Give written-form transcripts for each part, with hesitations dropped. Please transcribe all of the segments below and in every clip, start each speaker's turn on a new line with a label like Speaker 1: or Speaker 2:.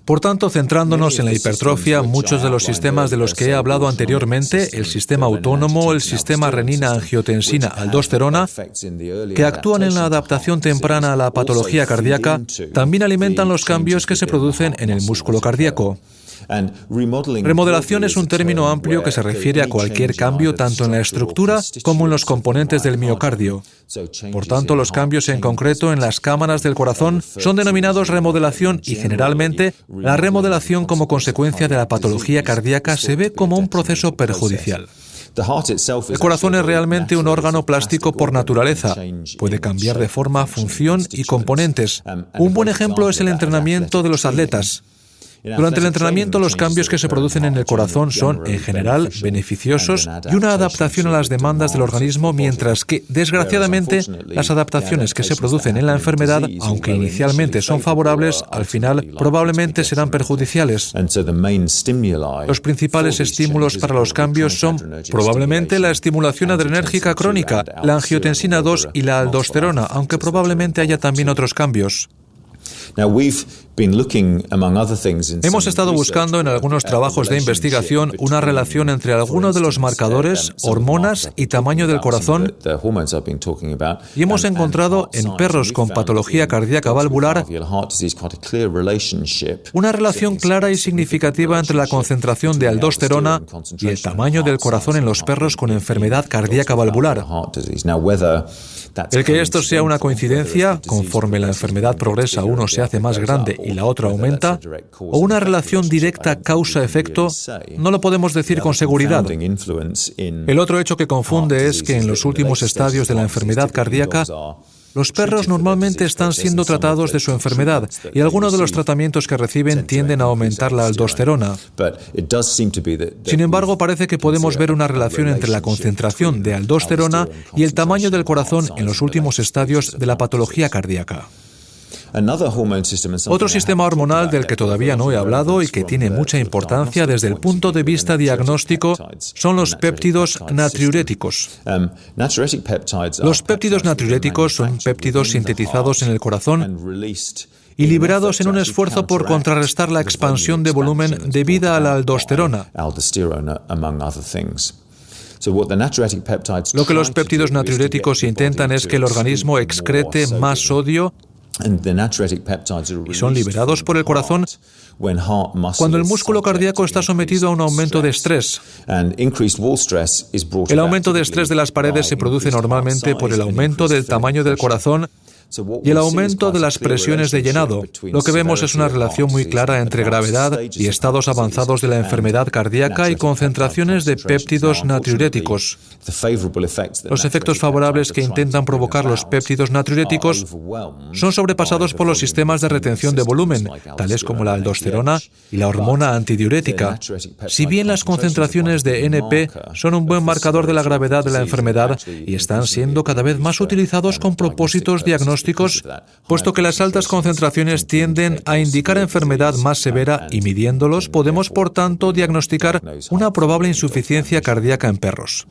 Speaker 1: Por tanto, centrándonos en la hipertrofia, muchos de los sistemas de los que he hablado anteriormente, el sistema autónomo, el sistema renina-angiotensina-aldosterona, que actúan en la adaptación temprana a la patología cardíaca, también alimentan los cambios que se producen en el músculo cardíaco. Remodelación es un término amplio que se refiere a cualquier cambio tanto en la estructura como en los componentes del miocardio. Por tanto, los cambios en concreto en las cámaras del corazón son denominados remodelación y generalmente la remodelación como consecuencia de la patología cardíaca se ve como un proceso perjudicial. El corazón es realmente un órgano plástico por naturaleza. Puede cambiar de forma, función y componentes. Un buen ejemplo es el entrenamiento de los atletas. Durante el entrenamiento, los cambios que se producen en el corazón son, en general, beneficiosos y una adaptación a las demandas del organismo, mientras que, desgraciadamente, las adaptaciones que se producen en la enfermedad, aunque inicialmente son favorables, al final probablemente serán perjudiciales. Los principales estímulos para los cambios son, probablemente, la estimulación adrenérgica crónica, la angiotensina 2 y la aldosterona, aunque probablemente haya también otros cambios. Hemos estado buscando en algunos trabajos de investigación una relación entre algunos de los marcadores, hormonas y tamaño del corazón, y hemos encontrado en perros con patología cardíaca valvular una relación clara y significativa entre la concentración de aldosterona y el tamaño del corazón en los perros con enfermedad cardíaca valvular. El que esto sea una coincidencia, conforme la enfermedad progresa, uno se hace más grande y la otra aumenta, o una relación directa causa-efecto, no lo podemos decir con seguridad. El otro hecho que confunde es que en los últimos estadios de la enfermedad cardíaca, los perros normalmente están siendo tratados de su enfermedad y algunos de los tratamientos que reciben tienden a aumentar la aldosterona. Sin embargo, parece que podemos ver una relación entre la concentración de aldosterona y el tamaño del corazón en los últimos estadios de la patología cardíaca. Otro sistema hormonal del que todavía no he hablado y que tiene mucha importancia desde el punto de vista diagnóstico son los péptidos natriuréticos. Los péptidos natriuréticos son péptidos sintetizados en el corazón y liberados en un esfuerzo por contrarrestar la expansión de volumen debida a la aldosterona. Lo que los péptidos natriuréticos intentan es que el organismo excrete más sodio y son liberados por el corazón cuando el músculo cardíaco está sometido a un aumento de estrés. El aumento de estrés de las paredes se produce normalmente por el aumento del tamaño del corazón y el aumento de las presiones de llenado. Lo que vemos es una relación muy clara entre gravedad y estados avanzados de la enfermedad cardíaca y concentraciones de péptidos natriuréticos. Los efectos favorables que intentan provocar los péptidos natriuréticos son sobrepasados por los sistemas de retención de volumen, tales como la aldosterona y la hormona antidiurética. Si bien las concentraciones de NP son un buen marcador de la gravedad de la enfermedad y están siendo cada vez más utilizados con propósitos diagnósticos, puesto que las altas concentraciones tienden a indicar enfermedad más severa y midiéndolos podemos, por tanto, diagnosticar una probable insuficiencia cardíaca en perros.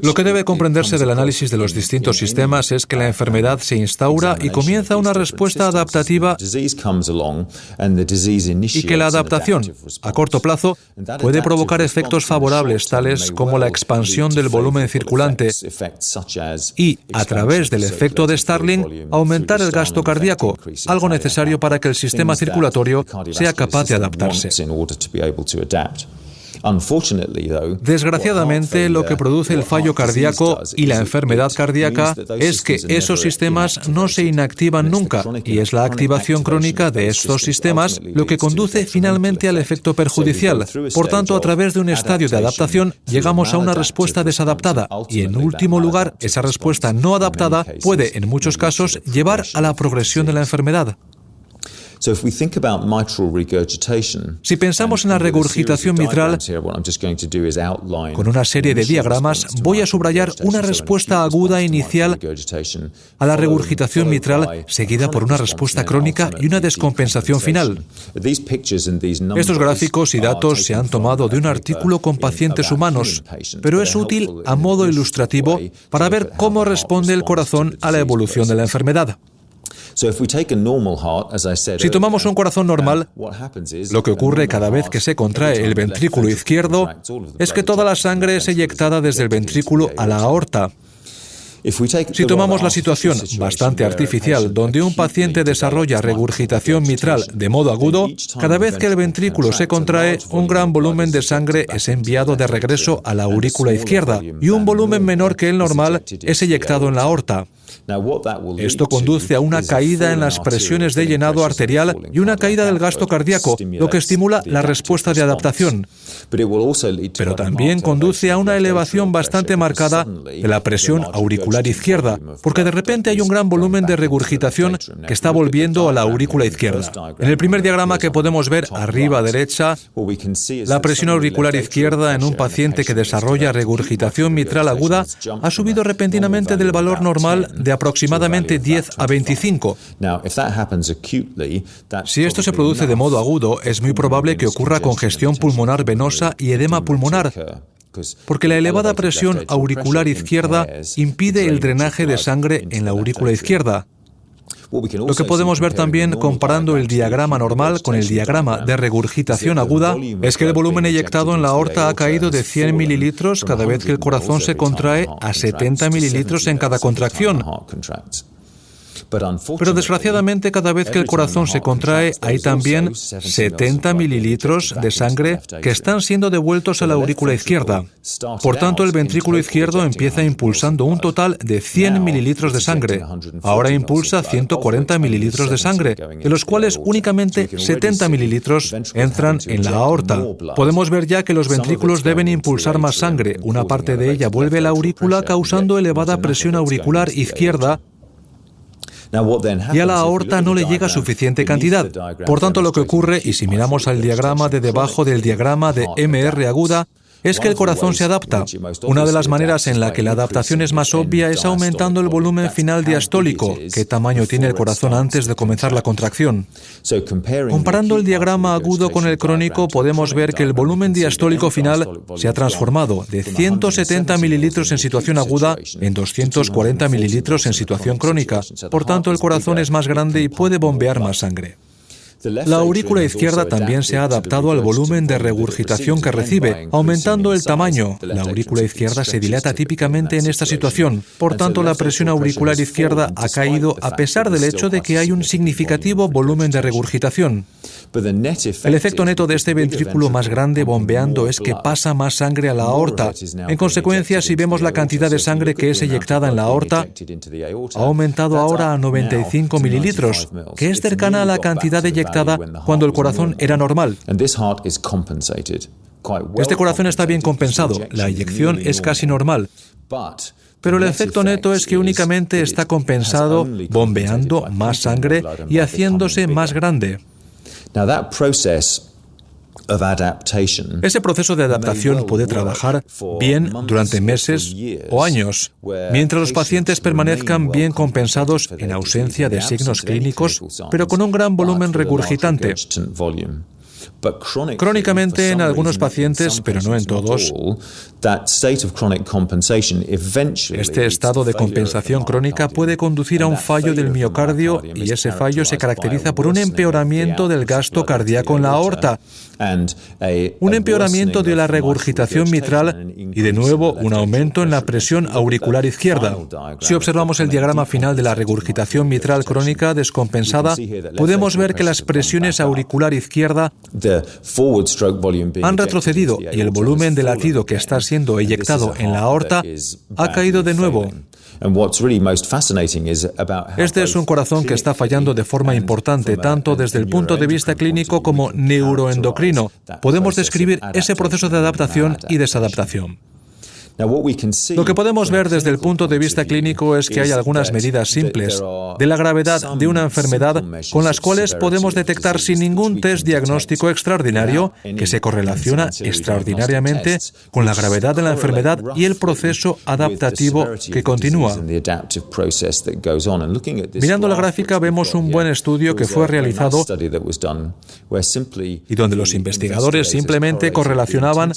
Speaker 1: Lo que debe comprenderse del análisis de los distintos sistemas es que la enfermedad se instaura y comienza una respuesta adaptativa y que la adaptación, a corto plazo, puede provocar efectos favorables tales como la expansión del volumen circulante y, a través del efecto de Starling, aumentar el gasto cardíaco, algo necesario para que el sistema circulatorio sea capaz de adaptarse. Desgraciadamente, lo que produce el fallo cardíaco y la enfermedad cardíaca es que esos sistemas no se inactivan nunca, y es la activación crónica de estos sistemas lo que conduce finalmente al efecto perjudicial. Por tanto, a través de un estadio de adaptación, llegamos a una respuesta desadaptada, y en último lugar, esa respuesta no adaptada puede, en muchos casos, llevar a la progresión de la enfermedad. Si pensamos en la regurgitación mitral, con una serie de diagramas, voy a subrayar una respuesta aguda inicial a la regurgitación mitral, seguida por una respuesta crónica y una descompensación final. Estos gráficos y datos se han tomado de un artículo con pacientes humanos, pero es útil a modo ilustrativo para ver cómo responde el corazón a la evolución de la enfermedad. Si tomamos un corazón normal, lo que ocurre cada vez que se contrae el ventrículo izquierdo es que toda la sangre es eyectada desde el ventrículo a la aorta. Si tomamos la situación bastante artificial donde un paciente desarrolla regurgitación mitral de modo agudo, cada vez que el ventrículo se contrae, un gran volumen de sangre es enviado de regreso a la aurícula izquierda y un volumen menor que el normal es eyectado en la aorta. Esto conduce a una caída en las presiones de llenado arterial y una caída del gasto cardíaco, lo que estimula la respuesta de adaptación. Pero también conduce a una elevación bastante marcada de la presión auricular izquierda, porque de repente hay un gran volumen de regurgitación que está volviendo a la aurícula izquierda. En el primer diagrama que podemos ver arriba a derecha, la presión auricular izquierda en un paciente que desarrolla regurgitación mitral aguda ha subido repentinamente del valor normal de aproximadamente 10 a 25. Si esto se produce de modo agudo, es muy probable que ocurra congestión pulmonar venosa y edema pulmonar, porque la elevada presión auricular izquierda impide el drenaje de sangre en la aurícula izquierda. Lo que podemos ver también comparando el diagrama normal con el diagrama de regurgitación aguda es que el volumen eyectado en la aorta ha caído de 100 mililitros cada vez que el corazón se contrae a 70 mililitros en cada contracción. Pero desgraciadamente cada vez que el corazón se contrae hay también 70 mililitros de sangre que están siendo devueltos a la aurícula izquierda. Por tanto, el ventrículo izquierdo empieza impulsando un total de 100 mililitros de sangre. Ahora impulsa 140 mililitros de sangre, de los cuales únicamente 70 mililitros entran en la aorta. Podemos ver ya que los ventrículos deben impulsar más sangre. Una parte de ella vuelve a la aurícula causando elevada presión auricular izquierda, y a la aorta no le llega suficiente cantidad. Por tanto, lo que ocurre, y si miramos al diagrama de debajo del diagrama de MR aguda, es que el corazón se adapta. Una de las maneras en la que la adaptación es más obvia es aumentando el volumen final diastólico, qué tamaño tiene el corazón antes de comenzar la contracción. Comparando el diagrama agudo con el crónico, podemos ver que el volumen diastólico final se ha transformado de 170 mililitros en situación aguda en 240 mililitros en situación crónica. Por tanto, el corazón es más grande y puede bombear más sangre. La aurícula izquierda también se ha adaptado al volumen de regurgitación que recibe, aumentando el tamaño. La aurícula izquierda se dilata típicamente en esta situación. Por tanto, la presión auricular izquierda ha caído a pesar del hecho de que hay un significativo volumen de regurgitación. El efecto neto de este ventrículo más grande bombeando es que pasa más sangre a la aorta. En consecuencia, si vemos la cantidad de sangre que es eyectada en la aorta, ha aumentado ahora a 95 mililitros, que es cercana a la cantidad eyectada cuando el corazón era normal. Este corazón está bien compensado, la eyección es casi normal, pero el efecto neto es que únicamente está compensado bombeando más sangre y haciéndose más grande. Ese proceso de adaptación puede trabajar bien durante meses o años, mientras los pacientes permanezcan bien compensados en ausencia de signos clínicos, pero con un gran volumen regurgitante. Crónicamente en algunos pacientes, pero no en todos, este estado de compensación crónica puede conducir a un fallo del miocardio y ese fallo se caracteriza por un empeoramiento del gasto cardíaco en la aorta, un empeoramiento de la regurgitación mitral y de nuevo un aumento en la presión auricular izquierda. Si observamos el diagrama final de la regurgitación mitral crónica descompensada, podemos ver que las presiones auricular izquierda han retrocedido y el volumen de latido que está siendo eyectado en la aorta ha caído de nuevo. Este es un corazón que está fallando de forma importante, tanto desde el punto de vista clínico como neuroendocrino. Podemos describir ese proceso de adaptación y desadaptación. Lo que podemos ver desde el punto de vista clínico es que hay algunas medidas simples de la gravedad de una enfermedad con las cuales podemos detectar sin ningún test diagnóstico extraordinario que se correlaciona extraordinariamente con la gravedad de la enfermedad y el proceso adaptativo que continúa. Mirando la gráfica vemos un buen estudio que fue realizado y donde los investigadores simplemente correlacionaban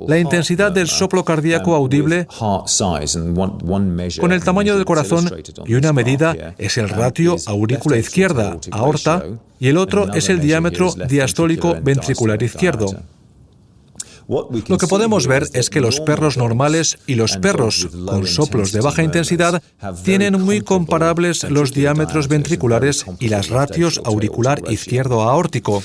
Speaker 1: la intensidad del soplo cardíaco poco audible con el tamaño del corazón, y una medida es el ratio aurícula izquierda, aorta, y el otro es el diámetro diastólico ventricular izquierdo. Lo que podemos ver es que los perros normales y los perros con soplos de baja intensidad tienen muy comparables los diámetros ventriculares y las ratios auricular izquierdo-aórtico.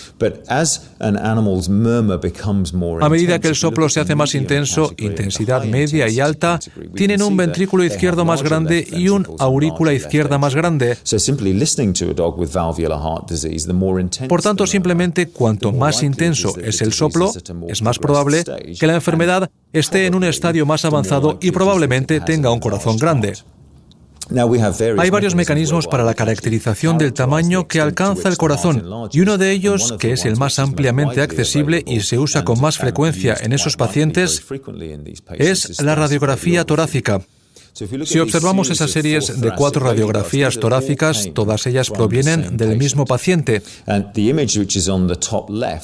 Speaker 1: A medida que el soplo se hace más intenso, intensidad media y alta, tienen un ventrículo izquierdo más grande y un aurícula izquierda más grande. Por tanto, simplemente cuanto más intenso es el soplo, es más probable que la enfermedad esté en un estadio más avanzado y probablemente tenga un corazón grande. Hay varios mecanismos para la caracterización del tamaño que alcanza el corazón, y uno de ellos, que es el más ampliamente accesible y se usa con más frecuencia en esos pacientes, es la radiografía torácica. Si observamos esas series de 4 radiografías torácicas, todas ellas provienen del mismo paciente.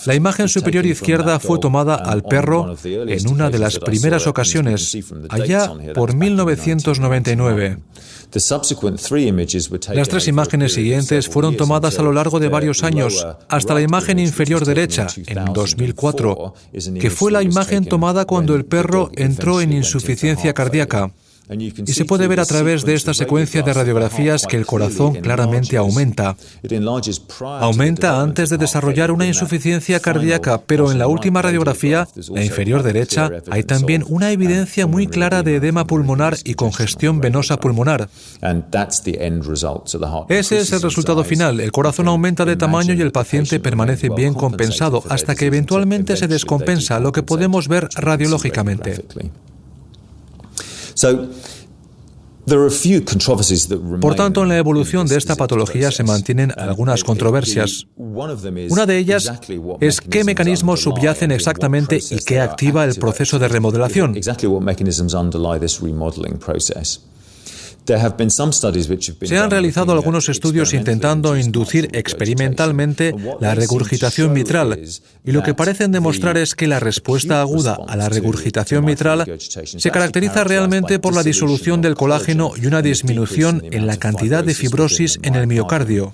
Speaker 1: La imagen superior izquierda fue tomada al perro en una de las primeras ocasiones, allá por 1999. Las 3 imágenes siguientes fueron tomadas a lo largo de varios años, hasta la imagen inferior derecha, en 2004, que fue la imagen tomada cuando el perro entró en insuficiencia cardíaca. Y se puede ver a través de esta secuencia de radiografías que el corazón claramente aumenta. Aumenta antes de desarrollar una insuficiencia cardíaca, pero en la última radiografía, la inferior derecha, hay también una evidencia muy clara de edema pulmonar y congestión venosa pulmonar. Ese es el resultado final. El corazón aumenta de tamaño y el paciente permanece bien compensado hasta que eventualmente se descompensa, lo que podemos ver radiológicamente. Por tanto, en la evolución de esta patología se mantienen algunas controversias. Una de ellas es qué mecanismos subyacen exactamente y qué activa el proceso de remodelación. Se han realizado algunos estudios intentando inducir experimentalmente la regurgitación mitral, y lo que parecen demostrar es que la respuesta aguda a la regurgitación mitral se caracteriza realmente por la disolución del colágeno y una disminución en la cantidad de fibrosis en el miocardio.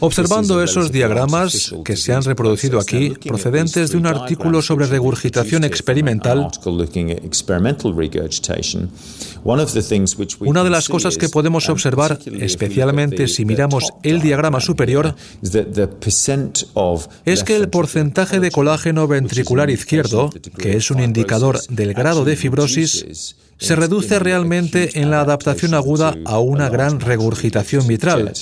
Speaker 1: Observando esos diagramas que se han reproducido aquí, procedentes de un artículo sobre regurgitación experimental, una de las cosas que podemos observar, especialmente si miramos el diagrama superior, es que el porcentaje de colágeno ventricular izquierdo, que es un indicador del grado de fibrosis, se reduce realmente en la adaptación aguda a una gran regurgitación mitral,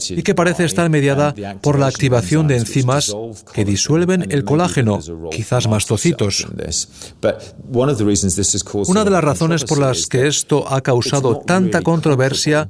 Speaker 1: y que parece estar mediada por la activación de enzimas que disuelven el colágeno, quizás mastocitos. Una de las razones por las que esto ha causado tanta controversia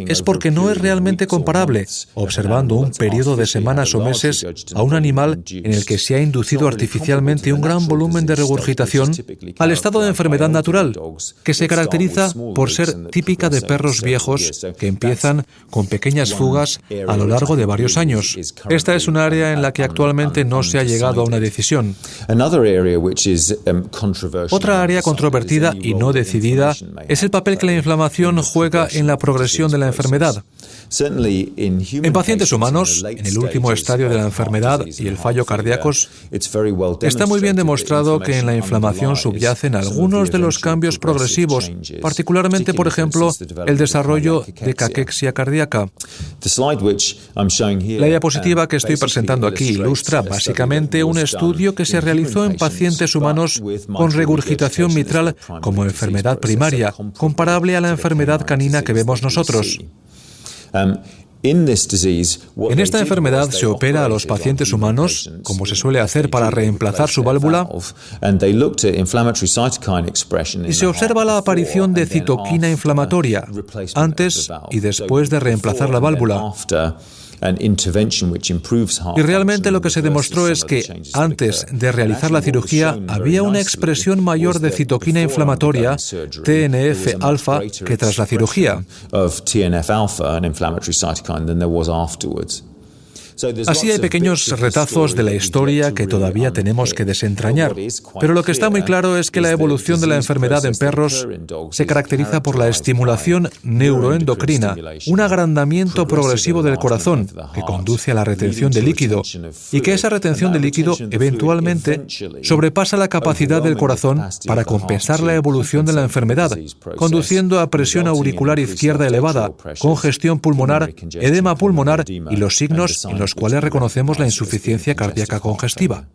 Speaker 1: es porque no es realmente comparable, observando un periodo de semanas o meses a un animal en el que se ha inducido artificialmente un gran volumen de regurgitación al estado de enfermedad natural, que se caracteriza por ser típica de perros viejos que empiezan con pequeñas fugas a lo largo de varios años. Esta es un área en la que actualmente no se ha llegado a una decisión. Otra área controvertida y no decidida es el papel que la inflamación juega en la progresión de la enfermedad. En pacientes humanos, en el último estadio de la enfermedad y el fallo cardíacos, está muy bien demostrado que en la inflamación subyacen algunos de los cambios progresivos, particularmente, por ejemplo, el desarrollo de caquexia cardíaca. La diapositiva que estoy presentando aquí ilustra básicamente un estudio que se realizó en pacientes humanos con regurgitación mitral como enfermedad primaria, comparable a la enfermedad canina que vemos nosotros. En esta enfermedad se opera a los pacientes humanos, como se suele hacer para reemplazar su válvula, y se observa la aparición de citoquina inflamatoria antes y después de reemplazar la válvula. Y realmente lo que se demostró es que antes de realizar la cirugía había una expresión mayor de citoquina inflamatoria, TNF-alfa, que tras la cirugía. Así hay pequeños retazos de la historia que todavía tenemos que desentrañar, pero lo que está muy claro es que la evolución de la enfermedad en perros se caracteriza por la estimulación neuroendocrina, un agrandamiento progresivo del corazón que conduce a la retención de líquido y que esa retención de líquido eventualmente sobrepasa la capacidad del corazón para compensar la evolución de la enfermedad, conduciendo a presión auricular izquierda elevada, congestión pulmonar, edema pulmonar y los signos en los cuales reconocemos la insuficiencia cardíaca congestiva.